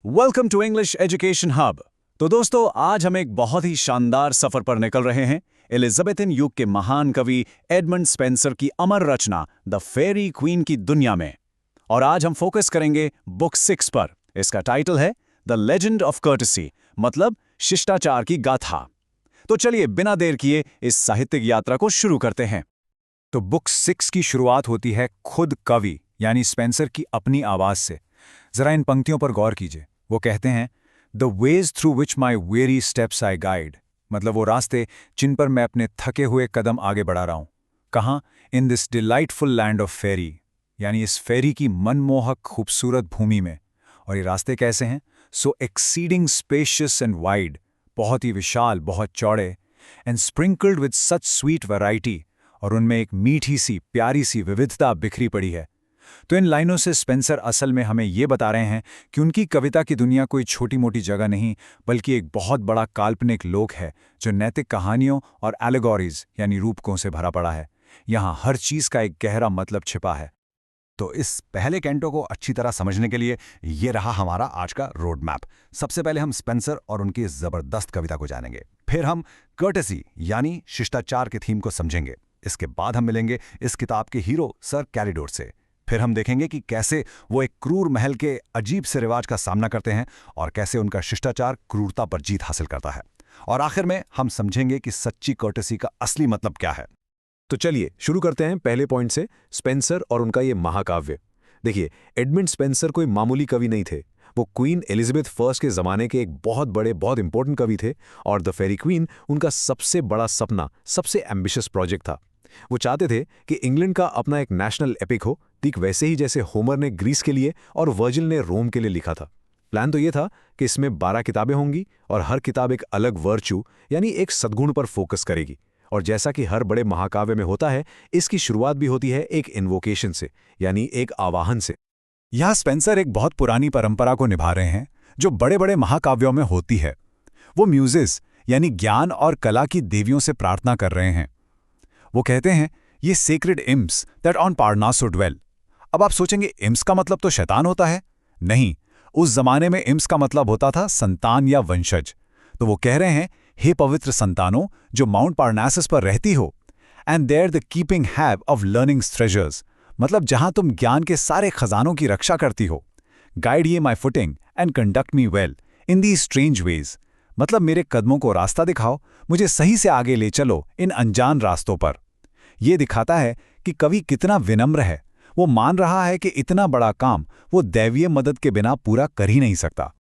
Welcome to English education hub. तो दोस्तों, आज हम एक बहुत ही शानदार सफर पर निकल रहे हैं एलिजाबेथन युग के महान कवि एडमंड स्पेंसर की अमर रचना द फेरी क्वीन की दुनिया में। और आज हम फोकस करेंगे बुक 6 पर। इसका टाइटल है द लेजेंड ऑफ कर्टसी, मतलब शिष्टाचार की गाथा। तो चलिए बिना देर किए इस साहित्यिक यात्रा को शुरू करते हैं। तो बुक 6 की शुरुआत होती है खुद कवि यानी स्पेंसर की अपनी आवाज से। जरा इन पंक्तियों पर गौर कीजिए। वो कहते हैं, the ways through which my very steps I guide, मतलब वो रास्ते जिन पर मैं अपने थके हुए कदम आगे बढ़ा रहा हूं। कहाँ? In this delightful land of faerie, यानी इस फेरी की मनमोहक खूबसूरत भूमि में। और ये रास्ते कैसे हैं? सो एक्सीडिंग स्पेशियस एंड वाइड, बहुत ही विशाल, बहुत चौड़े, and sprinkled with such sweet variety, और उनमें एक मीठी सी प्यारी सी विविधता बिखरी पड़ी है। तो इन लाइनों से स्पेंसर असल में हमें ये बता रहे हैं कि उनकी कविता की दुनिया कोई छोटी मोटी जगह नहीं, बल्कि एक बहुत बड़ा काल्पनिक लोक है जो नैतिक कहानियों और एलेगोरीज यानी रूपकों से भरा पड़ा है। यहाँ हर चीज का एक गहरा मतलब छिपा है। तो इस पहले कैंटो को अच्छी तरह समझने के लिए ये रहा हमारा आज का रोड मैप। सबसे पहले हम स्पेंसर और उनकी इस जबरदस्त कविता को जानेंगे। फिर हम कर्टेसी यानी शिष्टाचार के थीम को समझेंगे। इसके बाद हम मिलेंगे इस किताब के हीरो सर कैलिडोर से। फिर हम देखेंगे कि कैसे वो एक क्रूर महल के अजीब से रिवाज का सामना करते हैं और कैसे उनका शिष्टाचार क्रूरता पर जीत हासिल करता है। और आखिर में हम समझेंगे कि सच्ची कर्टेसी का असली मतलब क्या है। तो चलिए शुरू करते हैं पहले पॉइंट से, स्पेंसर और उनका ये महाकाव्य। देखिए, एडमंड स्पेंसर कोई मामूली कवि नहीं थे। वो क्वीन एलिजाबेथ फर्स्ट के ज़माने के एक बहुत बड़े, बहुत इंपॉर्टेंट कवि थे, और द फेरी क्वीन उनका सबसे बड़ा सपना, सबसे एम्बिशियस प्रोजेक्ट था। वो चाहते थे कि इंग्लैंड का अपना एक नेशनल एपिक हो, ठीक वैसे ही जैसे होमर ने ग्रीस के लिए और वर्जिल ने रोम के लिए लिखा था। प्लान तो ये था कि इसमें 12 किताबें होंगी और हर किताब एक अलग वर्च्यू यानी एक सद्गुण पर फोकस करेगी। और जैसा कि हर बड़े महाकाव्य में होता है, इसकी शुरुआत भी होती है एक इन्वोकेशन से, यानी एक आवाहन से। यह स्पेंसर एक बहुत पुरानी परंपरा को निभा रहे हैं जो बड़े बड़े महाकाव्यों में होती है। वो म्यूजेस यानी ज्ञान और कला की देवियों से प्रार्थना कर रहे हैं। वो कहते हैं, ये सेक्रेड इम्स दैट ऑन पारनासो ड्वेल। अब आप सोचेंगे, इम्स का मतलब तो शैतान होता है? नहीं, उस जमाने में इम्स का मतलब होता था संतान या वंशज। तो वो कह रहे हैं, हे पवित्र संतानों जो माउंट पारनासस पर रहती हो, and there the keeping have of learnings treasures, मतलब जहां तुम ज्ञान के सारे खजानों की रक्षा करती हो। Guide ye my footing and conduct me well in the strange ways, मतलब मेरे कदमों को रास्ता दिखाओ, मुझे सही से आगे ले चलो इन अनजान रास्तों पर। यह दिखाता है कि कवि कितना विनम्र है। वो मान रहा है कि इतना बड़ा काम वो दैवीय मदद के बिना पूरा कर ही नहीं सकता।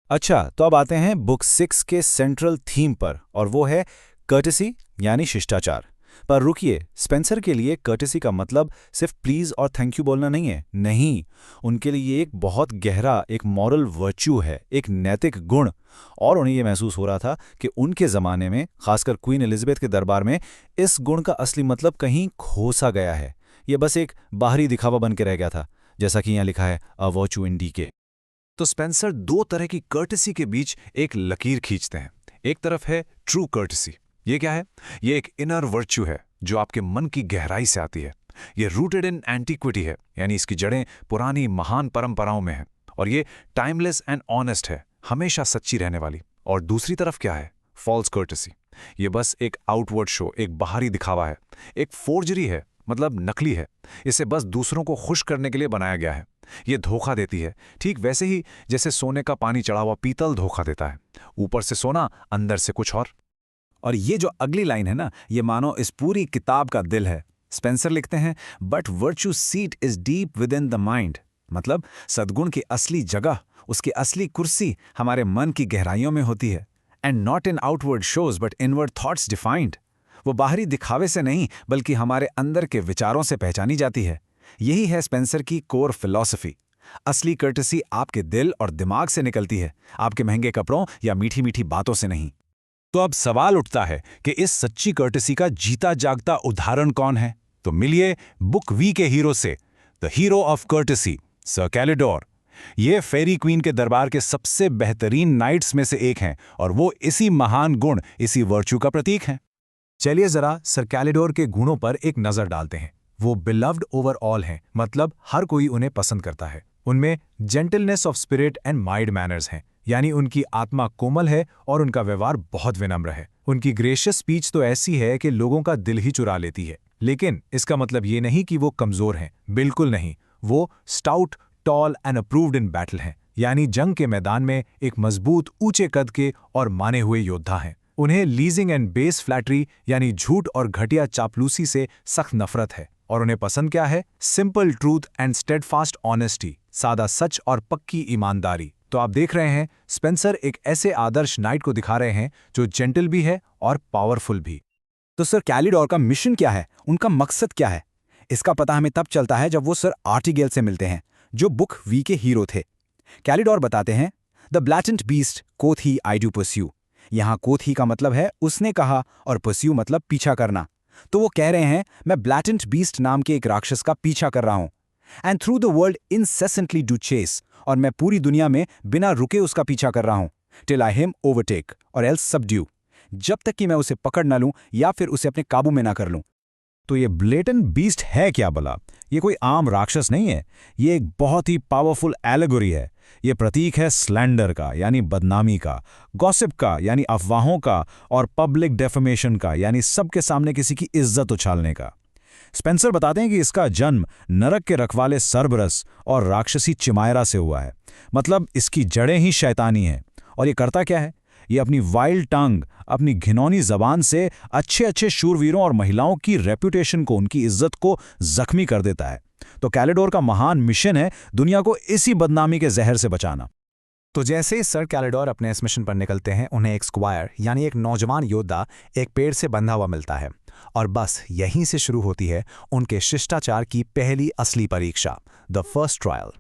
अच्छा, तो अब आते हैं बुक 6 के सेंट्रल थीम पर, और वो है कर्टेसी यानी शिष्टाचार। पर रुकिए, स्पेंसर के लिए कर्टेसी का मतलब सिर्फ प्लीज और थैंक यू बोलना नहीं है। नहीं, उनके लिए एक बहुत गहरा, एक मॉरल वर्च्यू है, एक नैतिक गुण। और उन्हें यह महसूस हो रहा था कि उनके ज़माने में, खासकर क्वीन एलिजाबेथ के दरबार में, इस गुण का असली मतलब कहीं खो सा गया है। यह बस एक बाहरी दिखावा बन के रह गया था, जैसा कि यहाँ लिखा है, अ वर्च्यू इन डीके। तो स्पेंसर दो तरह की कर्टेसी के बीच एक लकीर खींचते हैं। एक तरफ है ट्रू कर्टेसी। ये क्या है? ये एक इनर वर्च्यू है जो आपके मन की गहराई से आती है। ये रूटेड इन एंटीक्विटी है, यानी इसकी जड़ें पुरानी महान परंपराओं में हैं। और ये टाइमलेस एंड ऑनेस्ट है, हमेशा सच्ची रहने वाली। और दूसरी तरफ क्या है? False courtesy. ये बस एक आउटवर्ड शो, एक बाहरी दिखावा है, एक फोर्जरी है, मतलब नकली है। इसे बस दूसरों को खुश करने के लिए बनाया गया है। ये धोखा देती है, ठीक वैसे ही जैसे सोने का पानी चढ़ा हुआ पीतल धोखा देता है। ऊपर से सोना, अंदर से कुछ और ये जो अगली लाइन है ना, ये मानो इस पूरी किताब का दिल है। स्पेंसर लिखते हैं, but virtue seat is deep with in the mind, मतलब सद्गुण की असली जगह, उसकी असली कुर्सी हमारे मन की गहराइयों में होती है। And not in outward shows but inward thoughts defined. वो बाहरी दिखावे से नहीं, बल्कि हमारे अंदर के विचारों से पहचानी जाती है। यही है स्पेंसर की कोर फिलॉसफी। असली कर्टेसी आपके दिल और दिमाग से निकलती है, आपके महंगे कपड़ों या मीठी मीठी बातों से नहीं। तो अब सवाल उठता है कि इस सच्ची कर्टेसी का जीता जागता उदाहरण कौन है? तो मिलिए बुक वी के हीरो से, the hero of courtesy, sir Calidore. ये फेरी क्वीन के दरबार के सबसे बेहतरीन नाइट्स में से एक हैं, और वो इसी महान गुण, इसी वर्च्यू का प्रतीक हैं। चलिए जरा सर कैलिडोर के गुणों पर एक नजर डालते हैं। वो बिलव्ड ओवर ऑल हैं, मतलब हर कोई उन्हें पसंद करता है। उनमें gentleness of spirit and mild manners हैं, यानी उनकी आत्मा कोमल है और उनका व्यवहार बहुत विनम्र है। उनकी ग्रेशियस स्पीच तो ऐसी है कि लोगों का दिल ही चुरा लेती है। लेकिन इसका मतलब ये नहीं कि वो कमज़ोर हैं, बिल्कुल नहीं। वो stout, tall and approved in battle हैं, यानी जंग के मैदान में एक मजबूत, ऊंचे कद के और माने हुए योद्धा हैं। उन्हें लीजिंग एंड बेस फ्लैटरी यानी झूठ और घटिया चापलूसी से सख्त नफरत है। और उन्हें पसंद क्या है? Simple truth and steadfast honesty, सादा सच और पक्की ईमानदारी। तो आप देख रहे हैं, स्पेंसर एक ऐसे आदर्श नाइट को दिखा रहे हैं जो जेंटल भी है और पावरफुल भी। तो सर कैलिडोर का मिशन क्या है, उनका मकसद क्या है? इसका पता हमें तब चलता है जब वो सर आर्टिगेल से मिलते हैं, जो बुक वी के हीरो थे। कैलिडोर बताते हैं, the blatant beast quoth I do pursue. यहाँ कोथी का मतलब है उसने कहा और परस्यू मतलब पीछा करना। तो वो कह रहे हैं, मैं ब्लैटेंट बीस्ट नाम के एक राक्षस का पीछा कर रहा हूँ। And through the world incessantly do chase, और मैं पूरी दुनिया में बिना रुके उसका पीछा कर रहा हूँ। टिल आई हिम ओवरटेक और एल्स सबड्यू, जब तक कि मैं उसे पकड़ ना लूं या फिर उसे अपने काबू में ना कर लूं। तो ये ब्लेटेंट बीस्ट है क्या भला? ये कोई आम राक्षस नहीं है, ये एक बहुत ही पावरफुल एलेगोरी है। ये प्रतीक है स्लैंडर का, यानी बदनामी का, गॉसिप का, यानी अफवाहों का, और पब्लिक डेफमेशन का, यानी सबके सामने किसी की इज्जत उछालने का। स्पेंसर बताते हैं कि इसका जन्म नरक के रखवाले सरबरस और राक्षसी चिमायरा से हुआ है। मतलब इसकी जड़ें ही शैतानी हैं। और ये करता क्या है? ये अपनी वाइल्ड टंग, अपनी घिनौनी जबान से अच्छे अच्छे शूरवीरों और महिलाओं की रेपुटेशन को, उनकी इज्जत को जख्मी कर देता है। तो कैलिडोर का महान मिशन है दुनिया को इसी बदनामी के जहर से बचाना। तो जैसे ही सर कैलिडोर अपने इस मिशन पर निकलते हैं, उन्हें एक स्क्वायर यानी एक नौजवान योद्धा एक पेड़ से बंधा हुआ मिलता है। और बस यहीं से शुरू होती है उनके शिष्टाचार की पहली असली परीक्षा, द फर्स्ट ट्रायल।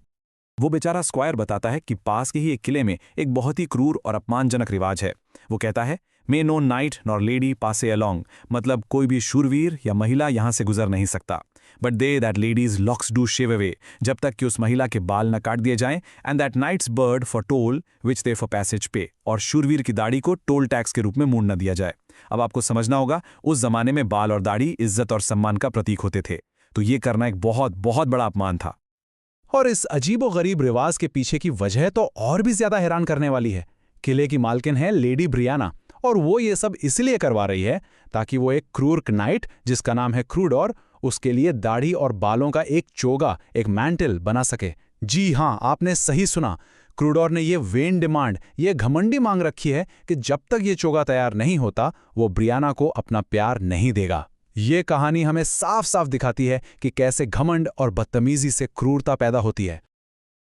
वो बेचारा स्क्वायर बताता है कि पास के ही एक किले में एक बहुत ही क्रूर और अपमानजनक रिवाज है। वो कहता है, मे नो नाइट नॉर लेडी पासे अलोंग, मतलब कोई भी शूरवीर या महिला यहां से गुजर नहीं सकता। But they that ladies locks do shave away, जब तक कि उस महिला के बाल न काट दिए जाएं, and that knights bird for toll which they for passage pay, और शूरवीर की दाढ़ी को टोल टैक्स के रूप में मूंड न दिया जाए। अब आपको समझना होगा, उस जमाने में बाल और दाढ़ी इज्जत और सम्मान का प्रतीक होते थे, तो ये करना एक बहुत बहुत बड़ा अपमान था। और इस अजीबोगरीब रिवाज के पीछे की वजह तो और भी ज्यादा हैरान करने वाली है। किले की मालकिन है लेडी ब्रियाना, और वो ये सब इसलिए करवा रही है ताकि वो एक क्रूर नाइट जिसका नाम है क्रूडोर, उसके लिए दाढ़ी और बालों का एक चोगा, एक मैंटल बना सके। जी हां, आपने सही सुना। क्रूडोर ने ये वेन डिमांड, ये घमंडी मांग रखी है कि जब तक ये चोगा तैयार नहीं होता, वो ब्रियाना को अपना प्यार नहीं देगा। ये कहानी हमें साफ साफ दिखाती है कि कैसे घमंड और बदतमीजी से क्रूरता पैदा होती है।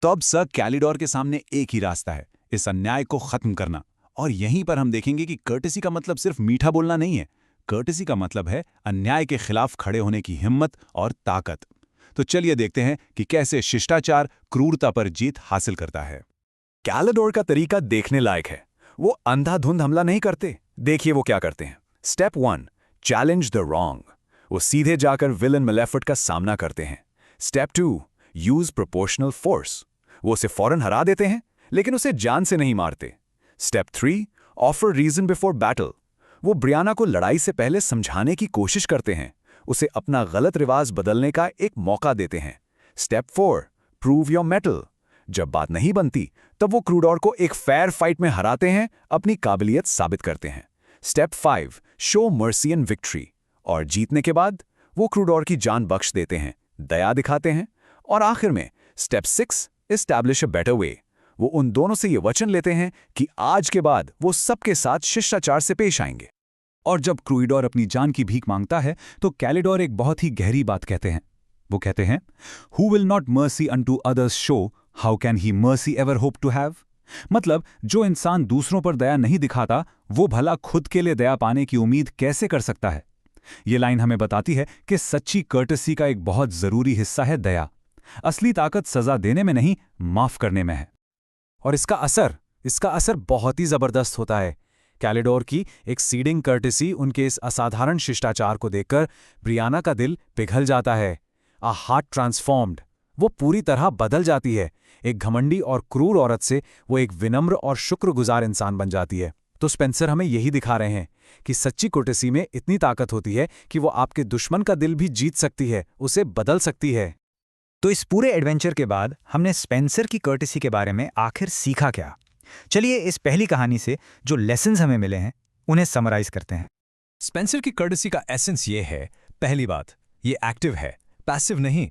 तो अब सर कैलिडोर के सामने एक ही रास्ता है, इस अन्याय को खत्म करना। और यहीं पर हम देखेंगे कि कर्टेसी का मतलब सिर्फ मीठा बोलना नहीं है। कर्टेसी का मतलब है अन्याय के खिलाफ खड़े होने की हिम्मत और ताकत। तो चलिए देखते हैं कि कैसे शिष्टाचार क्रूरता पर जीत हासिल करता है। कैलिडोर का तरीका देखने लायक है। वो अंधाधुंध हमला नहीं करते। देखिए वो क्या करते हैं। Step 1, challenge the wrong. वो सीधे जाकर विलन मेलेफिट का सामना करते हैं। Step 2, use proportional force. वो उसे फौरन हरा देते हैं, लेकिन उसे जान से नहीं मारते। Step 3, offer reason before battle. वो ब्रियाना को लड़ाई से पहले समझाने की कोशिश करते हैं, उसे अपना गलत रिवाज बदलने का एक मौका देते हैं। Step 4, prove your metal. जब बात नहीं बनती, तब वो क्रूडोर को एक फेयर फाइट में हराते हैं, अपनी काबिलियत साबित करते हैं। Step 5, show mercy and victory. और जीतने के बाद वो क्रूडोर की जान बख्श देते हैं, दया दिखाते हैं। और आखिर में step 6, establish a better way. वो उन दोनों से ये वचन लेते हैं कि आज के बाद वो सबके साथ शिष्टाचार से पेश आएंगे। और जब क्रूडोर अपनी जान की भीख मांगता है, तो कैलिडोर एक बहुत ही गहरी बात कहते हैं। वो कहते हैं, who will not mercy unto others show, how can he mercy ever hope to have. मतलब जो इंसान दूसरों पर दया नहीं दिखाता, वो भला खुद के लिए दया पाने की उम्मीद कैसे कर सकता है। ये लाइन हमें बताती है कि सच्ची कर्टसी का एक बहुत जरूरी हिस्सा है दया। असली ताकत सजा देने में नहीं, माफ करने में है। और इसका असर बहुत ही जबरदस्त होता है। कैलिडोर की एक सीडिंग कर्टेसी, उनके इस असाधारण शिष्टाचार को देखकर ब्रियाना का दिल पिघल जाता है। आ हार्ट ट्रांसफॉर्म्ड, वो पूरी तरह बदल जाती है। एक घमंडी और क्रूर औरत से वो एक विनम्र और शुक्रगुजार इंसान बन जाती है। तो स्पेंसर हमें यही दिखा रहे हैं कि सच्ची कर्टेसी में इतनी ताकत होती है कि वो आपके दुश्मन का दिल भी जीत सकती है, उसे बदल सकती है। तो इस पूरे एडवेंचर के बाद हमने स्पेंसर की कर्टेसी के बारे में आखिर सीखा क्या? चलिए इस पहली कहानी से जो लेसन्स हमें मिले हैं उन्हें समराइज करते हैं। स्पेंसर की कर्टेसी का एसेंस ये है, पहली बात, ये एक्टिव है, पैसिव नहीं।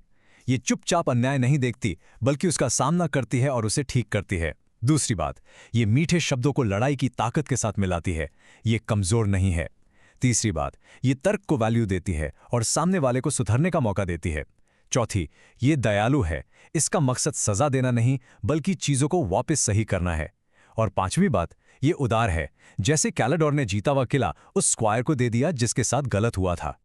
ये चुपचाप अन्याय नहीं देखती, बल्कि उसका सामना करती है और उसे ठीक करती है। दूसरी बात, ये मीठे शब्दों को लड़ाई की ताकत के साथ मिलाती है, ये कमजोर नहीं है। तीसरी बात, ये तर्क को वैल्यू देती है और सामने वाले को सुधरने का मौका देती है। चौथी, ये दयालु है, इसका मकसद सजा देना नहीं बल्कि चीजों को वापस सही करना है। और पांचवी बात, ये उदार है, जैसे कैलेडोर ने जीता हुआ किला उस स्क्वायर को दे दिया जिसके साथ गलत हुआ था।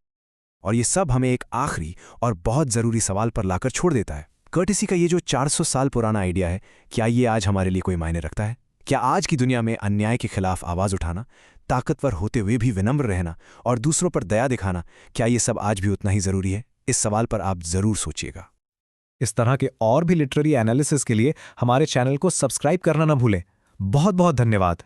और ये सब हमें एक आखिरी और बहुत ज़रूरी सवाल पर लाकर छोड़ देता है। कर्टेसी का ये जो 400 साल पुराना आइडिया है, क्या ये आज हमारे लिए कोई मायने रखता है? क्या आज की दुनिया में अन्याय के खिलाफ आवाज़ उठाना, ताकतवर होते हुए भी विनम्र रहना और दूसरों पर दया दिखाना, क्या ये सब आज भी उतना ही ज़रूरी है? इस सवाल पर आप ज़रूर सोचिएगा। इस तरह के और भी लिटरेरी एनालिसिस के लिए हमारे चैनल को सब्सक्राइब करना न भूलें। बहुत बहुत धन्यवाद।